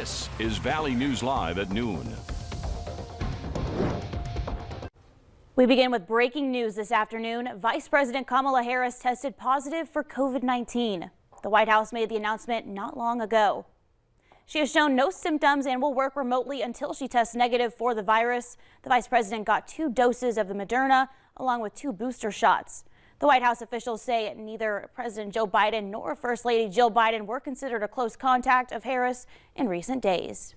This is Valley News Live at noon. We begin with breaking news this afternoon. Vice President Kamala Harris tested positive for COVID-19. The White House made the announcement not long ago. She has shown no symptoms and will work remotely until she tests negative for the virus. The vice president got 2 doses of the Moderna along with 2 booster shots. The White House officials say neither President Joe Biden nor First Lady Jill Biden were considered a close contact of Harris in recent days.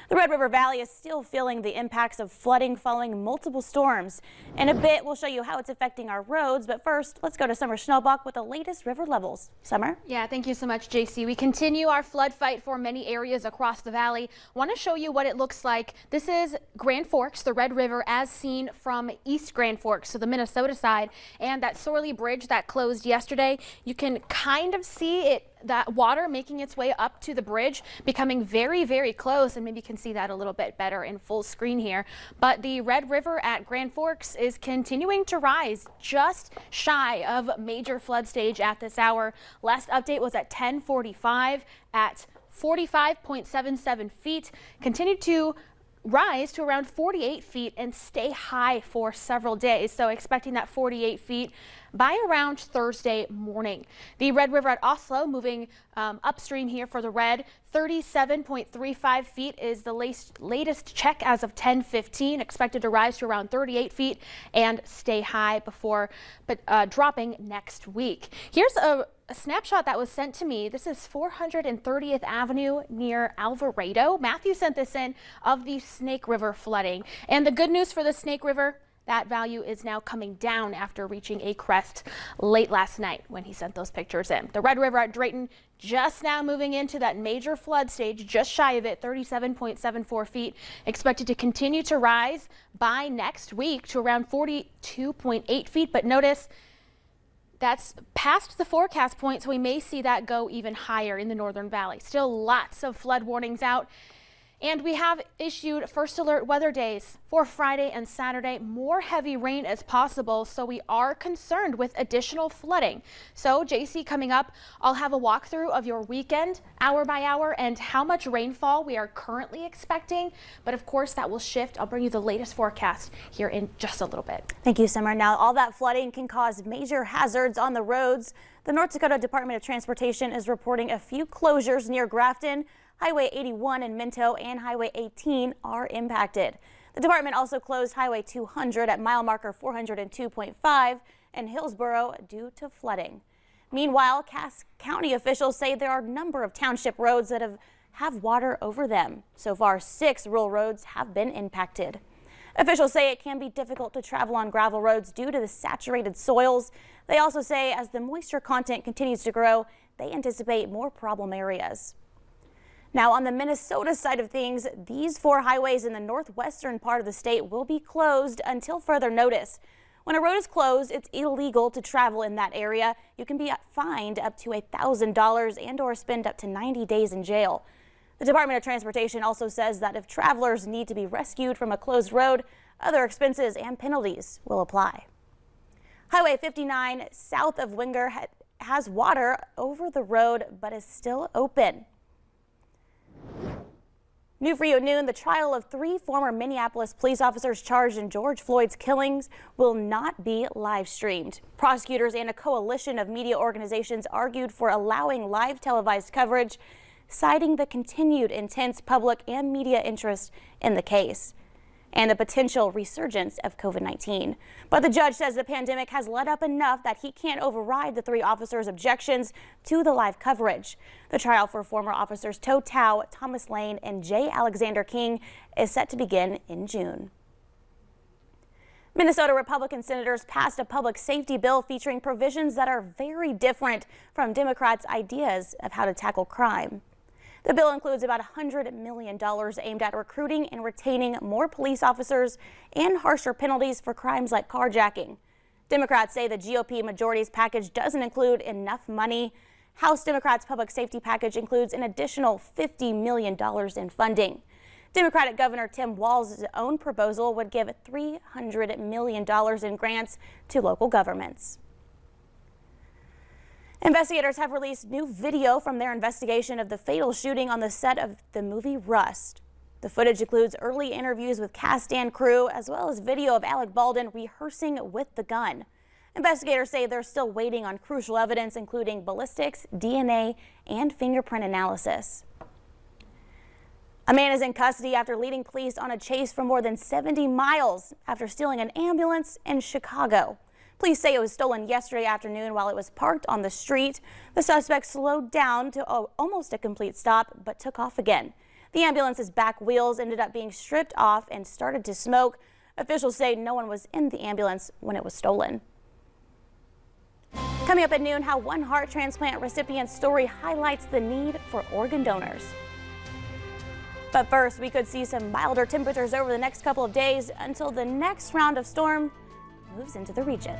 The Red River Valley is still feeling the impacts of flooding following multiple storms. In a bit, we'll show you how it's affecting our roads. But first, let's go to Summer Schnellbach with the latest river levels. Summer? Yeah, thank you so much, JC. We continue our flood fight for many areas across the valley. Want to show you what it looks like. This is Grand Forks, the Red River, as seen from East Grand Forks, so the Minnesota side. And that Sorley Bridge that closed yesterday, you can kind of see it, that water making its way up to the bridge, becoming very, very close, and maybe you can see that a little bit better in full screen here. But the Red River at Grand Forks is continuing to rise, just shy of major flood stage at this hour. Last update was at 10:45 at 45.77 feet. Continued to rise to around 48 feet and stay high for several days. So expecting that 48 feet by around Thursday morning. The Red River at Oslo moving upstream here for the red. 37.35 feet is the latest check as of 10:15. Expected to rise to around 38 feet and stay high before dropping next week. Here's a snapshot that was sent to me. This is 430th Avenue near Alvarado. Matthew sent this in of the Snake River flooding. And the good news for the Snake River, that value is now coming down after reaching a crest late last night when he sent those pictures in. The Red River at Drayton just now moving into that major flood stage, just shy of it, 37.74 feet. Expected to continue to rise by next week to around 42.8 feet. But notice that's past the forecast point, so we may see that go even higher in the Northern Valley. Still lots of flood warnings out. And we have issued first alert weather days for Friday and Saturday. More heavy rain as possible, so we are concerned with additional flooding. So JC, coming up, I'll have a walkthrough of your weekend hour by hour and how much rainfall we are currently expecting. But of course, that will shift. I'll bring you the latest forecast here in just a little bit. Thank you, Summer. Now, all that flooding can cause major hazards on the roads. The North Dakota Department of Transportation is reporting a few closures near Grafton. Highway 81 in Minto and Highway 18 are impacted. The department also closed Highway 200 at mile marker 402.5 in Hillsboro due to flooding. Meanwhile, Cass County officials say there are a number of township roads that have water over them. So far, 6 rural roads have been impacted. Officials say it can be difficult to travel on gravel roads due to the saturated soils. They also say as the moisture content continues to grow, they anticipate more problem areas. Now, on the Minnesota side of things, these 4 highways in the northwestern part of the state will be closed until further notice. When a road is closed, it's illegal to travel in that area. You can be fined up to $1,000 and/or spend up to 90 days in jail. The Department of Transportation also says that if travelers need to be rescued from a closed road, other expenses and penalties will apply. Highway 59 south of Winger has water over the road but is still open. New for you at noon, the trial of 3 former Minneapolis police officers charged in George Floyd's killings will not be live streamed. Prosecutors and a coalition of media organizations argued for allowing live televised coverage, citing the continued intense public and media interest in the case and the potential resurgence of COVID-19. But the judge says the pandemic has let up enough that he can't override the 3 officers' objections to the live coverage. The trial for former officers Toe Tao, Thomas Lane, and J. Alexander King is set to begin in June. Minnesota Republican senators passed a public safety bill featuring provisions that are very different from Democrats' ideas of how to tackle crime. The bill includes about $100 million aimed at recruiting and retaining more police officers and harsher penalties for crimes like carjacking. Democrats say the GOP majority's package doesn't include enough money. House Democrats' public safety package includes an additional $50 million in funding. Democratic Governor Tim Walz's own proposal would give $300 million in grants to local governments. Investigators have released new video from their investigation of the fatal shooting on the set of the movie Rust. The footage includes early interviews with cast and crew, as well as video of Alec Baldwin rehearsing with the gun. Investigators say they're still waiting on crucial evidence, including ballistics, DNA, and fingerprint analysis. A man is in custody after leading police on a chase for more than 70 miles after stealing an ambulance in Chicago. Police say it was stolen yesterday afternoon while it was parked on the street. The suspect slowed down to almost a complete stop, but took off again. The ambulance's back wheels ended up being stripped off and started to smoke. Officials say no one was in the ambulance when it was stolen. Coming up at noon, how one heart transplant recipient's story highlights the need for organ donors. But first, we could see some milder temperatures over the next couple of days until the next round of storm moves into the region.